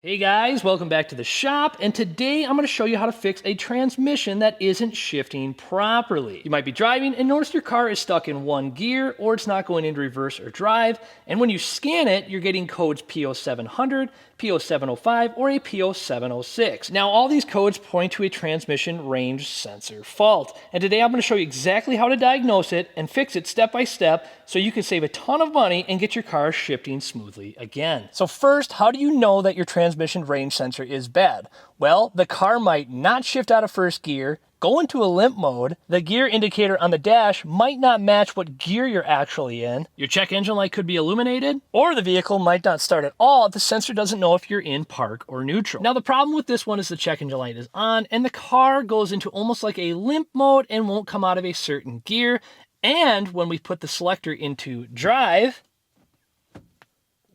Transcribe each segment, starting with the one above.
Hey guys, welcome back to the shop, and today I'm going to show you how to fix a transmission that isn't shifting properly. You might be driving and notice your car is stuck in one gear or it's not going into reverse or drive, and when you scan it, you're getting codes P0700, P0705, or a P0706. Now all these codes point to a transmission range sensor fault, and today I'm going to show you exactly how to diagnose it and fix it step by step so you can save a ton of money and get your car shifting smoothly again. So first, how do you know that your transmission range sensor is bad? Well, the car might not shift out of first gear, go into a limp mode, the gear indicator on the dash might not match what gear you're actually in, your check engine light could be illuminated, or the vehicle might not start at all if the sensor doesn't know if you're in park or neutral. Now the problem with this one is the check engine light is on and the car goes into almost like a limp mode and won't come out of a certain gear, and when we put the selector into drive,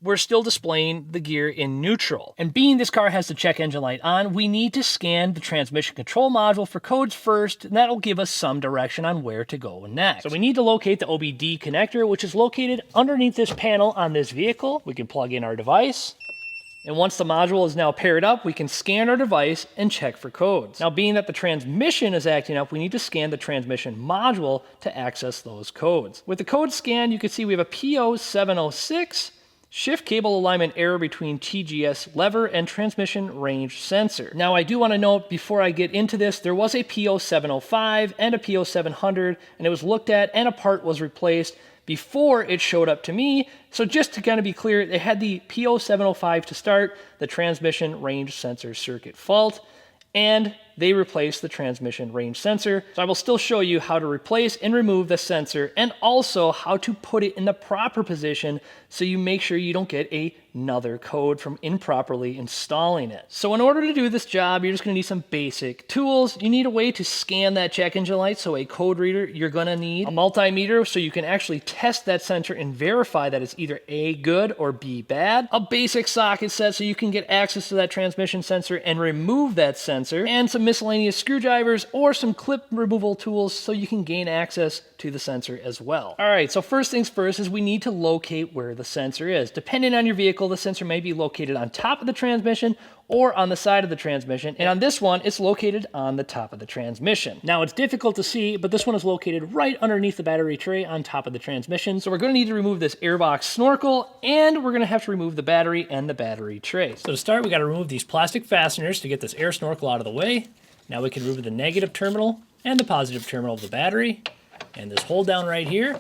we're still displaying the gear in neutral. And being this car has the check engine light on, we need to scan the transmission control module for codes first, and that'll give us some direction on where to go next. So we need to locate the OBD connector, which is located underneath this panel on this vehicle. We can plug in our device. And once the module is now paired up, we can scan our device and check for codes. Now, being that the transmission is acting up, we need to scan the transmission module to access those codes. With the code scanned, you can see we have a P0706, shift cable alignment error between TGS lever and transmission range sensor. Now, I do want to note before I get into this, there was a P0705 and a P0700, and it was looked at and a part was replaced before it showed up to me. So just to kind of be clear, they had the P0705 to start, the transmission range sensor circuit fault, and they replaced the transmission range sensor. So I will still show you how to replace and remove the sensor and also how to put it in the proper position so you make sure you don't get another code from improperly installing it. So in order to do this job, you're just gonna need some basic tools. You need a way to scan that check engine light, so a code reader. You're gonna need a multimeter so you can actually test that sensor and verify that it's either A, good, or B, bad. A basic socket set so you can get access to that transmission sensor and remove that sensor, and some miscellaneous screwdrivers or some clip removal tools so you can gain access to the sensor as well. All right, so first things first is we need to locate where the sensor is. Depending on your vehicle, the sensor may be located on top of the transmission or on the side of the transmission, and on this one, it's located on the top of the transmission. Now, it's difficult to see, but this one is located right underneath the battery tray on top of the transmission, so we're going to need to remove this airbox snorkel, and we're going to have to remove the battery and the battery tray. So to start, we got to remove these plastic fasteners to get this air snorkel out of the way. Now we can remove the negative terminal and the positive terminal of the battery, and this hold down right here.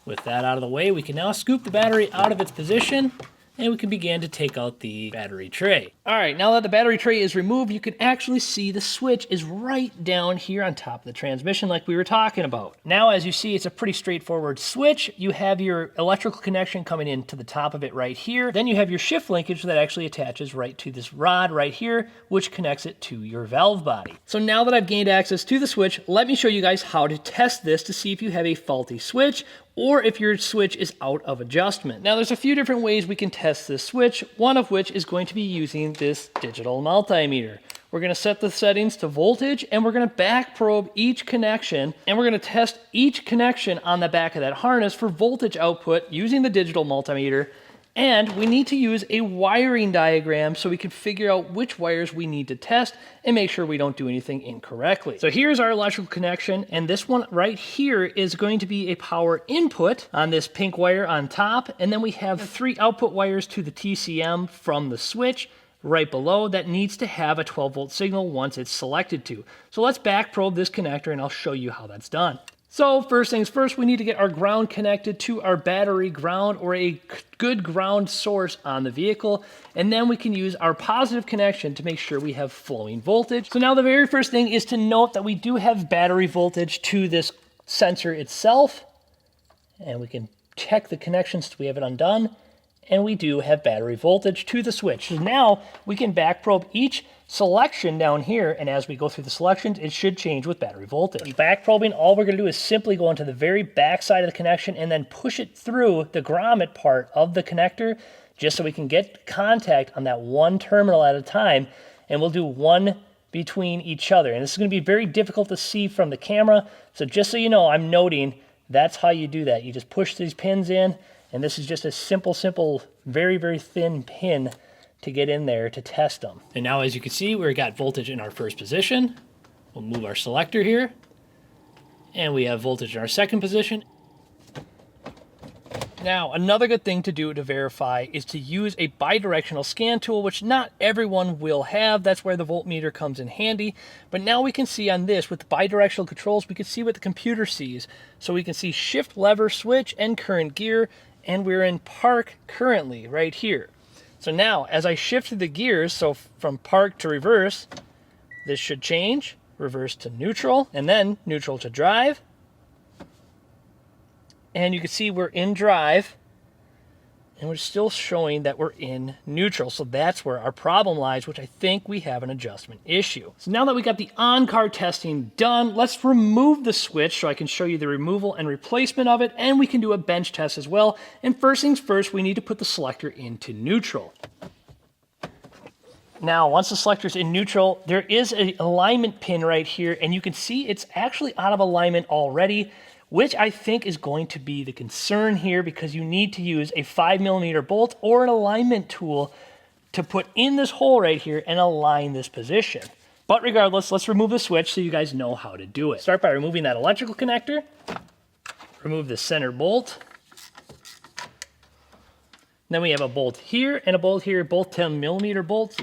With that out of the way, we can now scoop the battery out of its position, and we can begin to take out the battery tray. All right, now that the battery tray is removed, you can actually see the switch is right down here on top of the transmission like we were talking about. Now, as you see, it's a pretty straightforward switch. You have your electrical connection coming into the top of it right here. Then you have your shift linkage that actually attaches right to this rod right here, which connects it to your valve body. So now that I've gained access to the switch, let me show you guys how to test this to see if you have a faulty switch or if your switch is out of adjustment. Now, there's a few different ways we can test this switch, one of which is going to be using this digital multimeter. We're gonna set the settings to voltage, and we're gonna back probe each connection, and we're gonna test each connection on the back of that harness for voltage output using the digital multimeter. And we need to use a wiring diagram so we can figure out which wires we need to test and make sure we don't do anything incorrectly. So here's our electrical connection, and this one right here is going to be a power input on this pink wire on top, and then we have 3 output wires to the TCM from the switch right below that needs to have a 12-volt signal once it's selected to. So let's back probe this connector, and I'll show you how that's done. So first things first, we need to get our ground connected to our battery ground or a good ground source on the vehicle, and then we can use our positive connection to make sure we have flowing voltage. So now the very first thing is to note that we do have battery voltage to this sensor itself, and we can check the connections so we have it undone, and we do have battery voltage to the switch. So now we can back probe each selection down here, and as we go through the selections, it should change with battery voltage. Back probing, all we're gonna do is simply go into the very back side of the connection and then push it through the grommet part of the connector, just so we can get contact on that one terminal at a time, and we'll do one between each other. And this is gonna be very difficult to see from the camera, so just so you know, I'm noting that's how you do that. You just push these pins in, and this is just a simple, very, very thin pin to get in there to test them. And now, as you can see, we've got voltage in our first position. We'll move our selector here. And we have voltage in our second position. Now, another good thing to do to verify is to use a bidirectional scan tool, which not everyone will have. That's where the voltmeter comes in handy. But now we can see on this, with bidirectional controls, we can see what the computer sees. So we can see shift, lever, switch, and current gear, and we're in park currently, right here. So now, as I shift the gears, so from park to reverse, this should change, reverse to neutral, and then neutral to drive. And you can see we're in drive, and we're still showing that we're in neutral. So that's where our problem lies, which I think we have an adjustment issue. So now that we got the on-car testing done, let's remove the switch so I can show you the removal and replacement of it, and we can do a bench test as well. And first things first, we need to put the selector into neutral. Now, once the selector's in neutral, there is an alignment pin right here, and you can see it's actually out of alignment already, which I think is going to be the concern here, because you need to use a 5mm bolt or an alignment tool to put in this hole right here and align this position. But regardless, let's remove the switch so you guys know how to do it. Start by removing that electrical connector. Remove the center bolt. Then we have a bolt here and a bolt here, both 10mm bolts.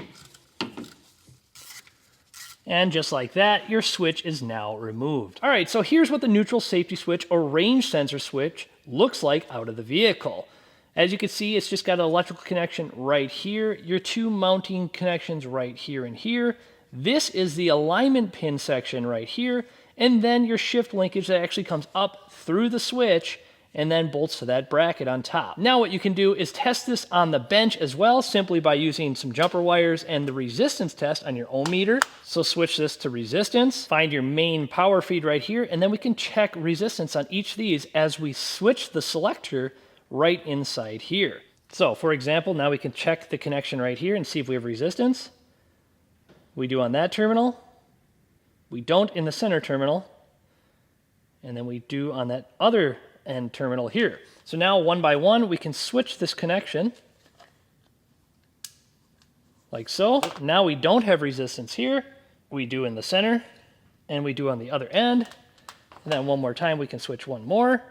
And just like that, your switch is now removed. All right, so here's what the neutral safety switch or range sensor switch looks like out of the vehicle. As you can see, it's just got an electrical connection right here, your two mounting connections right here and here. This is the alignment pin section right here, and then your shift linkage that actually comes up through the switch and then bolts to that bracket on top. Now what you can do is test this on the bench as well, simply by using some jumper wires and the resistance test on your ohm meter. So switch this to resistance, find your main power feed right here, and then we can check resistance on each of these as we switch the selector right inside here. So for example, now we can check the connection right here and see if we have resistance. We do on that terminal. We don't in the center terminal. And then we do on that other end terminal here. So now one by one, we can switch this connection like so. Now we don't have resistance here. We do in the center, and we do on the other end. And then one more time, we can switch one more.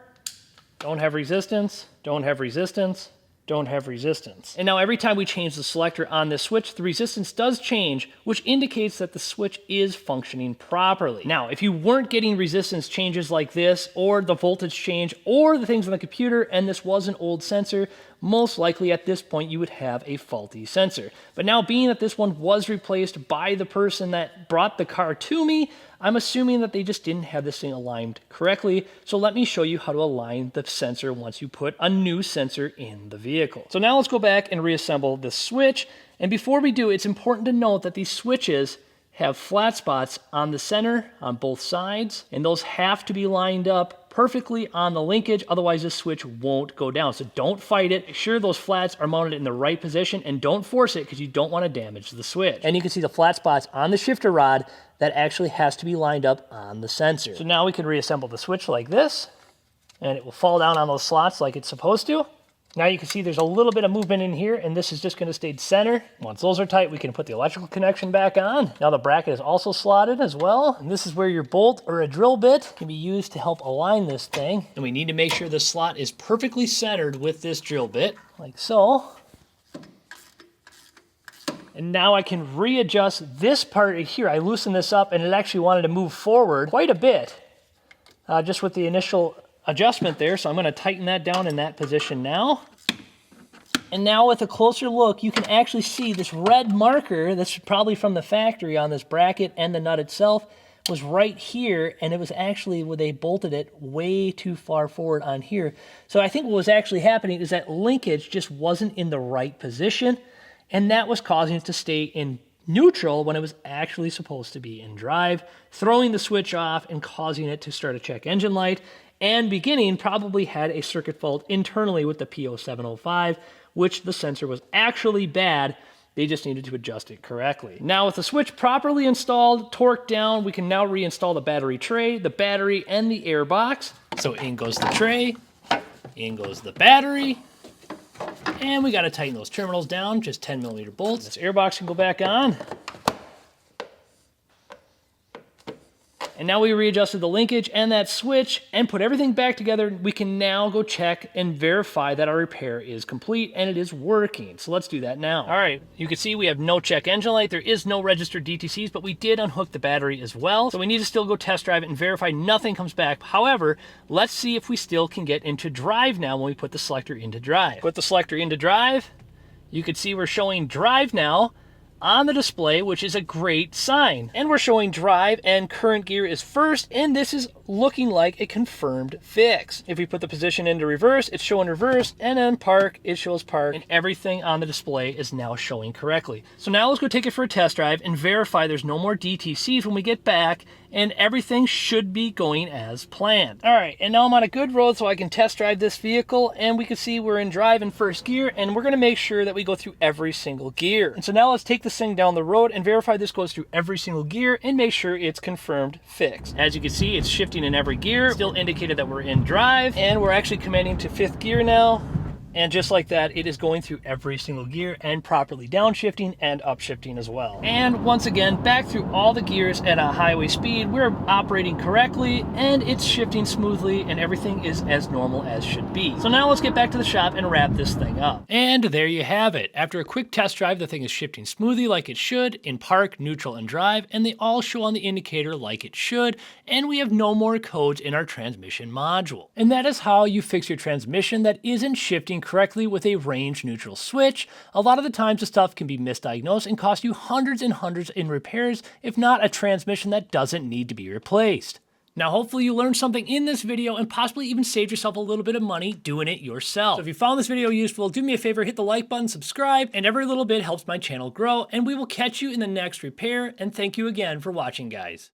Don't have resistance, don't have resistance, don't have resistance. And now every time we change the selector on this switch, the resistance does change, which indicates that the switch is functioning properly. Now, if you weren't getting resistance changes like this, or the voltage change, or the things on the computer, and this was an old sensor, most likely at this point you would have a faulty sensor. But now, being that this one was replaced by the person that brought the car to me, I'm assuming that they just didn't have this thing aligned correctly. So let me show you how to align the sensor once you put a new sensor in the vehicle. So now let's go back and reassemble the switch. And before we do, it's important to note that these switches have flat spots on the center on both sides, and those have to be lined up perfectly on the linkage, otherwise this switch won't go down. So don't fight it. Make sure those flats are mounted in the right position, and don't force it because you don't want to damage the switch. And you can see the flat spots on the shifter rod that actually has to be lined up on the sensor. So now we can reassemble the switch like this, and it will fall down on those slots like it's supposed to. Now you can see there's a little bit of movement in here, and this is just going to stay center. Once those are tight, we can put the electrical connection back on. Now the bracket is also slotted as well, and this is where your bolt or a drill bit can be used to help align this thing. And we need to make sure the slot is perfectly centered with this drill bit, like so. And now I can readjust this part here. I loosened this up, and it actually wanted to move forward quite a bit, just with the initial adjustment there. So I'm going to tighten that down in that position now. And now with a closer look, you can actually see this red marker that's probably from the factory on this bracket and the nut itself was right here, and it was actually where they bolted it way too far forward on here. So I think what was actually happening is that linkage just wasn't in the right position, and that was causing it to stay in neutral when it was actually supposed to be in drive, throwing the switch off and causing it to start a check engine light. And beginning probably had a circuit fault internally with the P0705, which the sensor was actually bad. They just needed to adjust it correctly. Now with the switch properly installed, torqued down, we can now reinstall the battery tray, the battery, and the air box. So in goes the tray, in goes the battery, And we got to tighten those terminals down, just 10mm bolts. This airbox can go back on. And now we readjusted the linkage and that switch and put everything back together. We can now go check and verify that our repair is complete and it is working. So let's do that now. All right, you can see we have no check engine light. There is no registered DTCs, but we did unhook the battery as well. So we need to still go test drive it and verify nothing comes back. However, let's see if we still can get into drive now when we put the selector into drive. Put the selector into drive. You can see we're showing drive now on the display, which is a great sign. And we're showing drive and current gear is first, and this is looking like a confirmed fix. If we put the position into reverse, it's showing reverse, and then park, it shows park, and everything on the display is now showing correctly. So now let's go take it for a test drive and verify there's no more DTCs when we get back, and everything should be going as planned. All right, and now I'm on a good road so I can test drive this vehicle, and we can see we're in drive in first gear, and we're gonna make sure that we go through every single gear. And so now let's take this thing down the road and verify this goes through every single gear and make sure it's confirmed fixed. As you can see, it's shifting in every gear, still indicated that we're in drive, and we're actually commanding to 5th gear now. And just like that, it is going through every single gear and properly downshifting and upshifting as well. And once again, back through all the gears at a highway speed, we're operating correctly and it's shifting smoothly and everything is as normal as should be. So now let's get back to the shop and wrap this thing up. And there you have it. After a quick test drive, the thing is shifting smoothly like it should in park, neutral, and drive, and they all show on the indicator like it should, and we have no more codes in our transmission module. And that is how you fix your transmission that isn't shifting correctly with a range neutral switch. A lot of the times the stuff can be misdiagnosed and cost you hundreds and hundreds in repairs, if not a transmission that doesn't need to be replaced. Now, hopefully you learned something in this video and possibly even saved yourself a little bit of money doing it yourself. So if you found this video useful, do me a favor, hit the like button, subscribe, and every little bit helps my channel grow, and we will catch you in the next repair, and thank you again for watching, guys.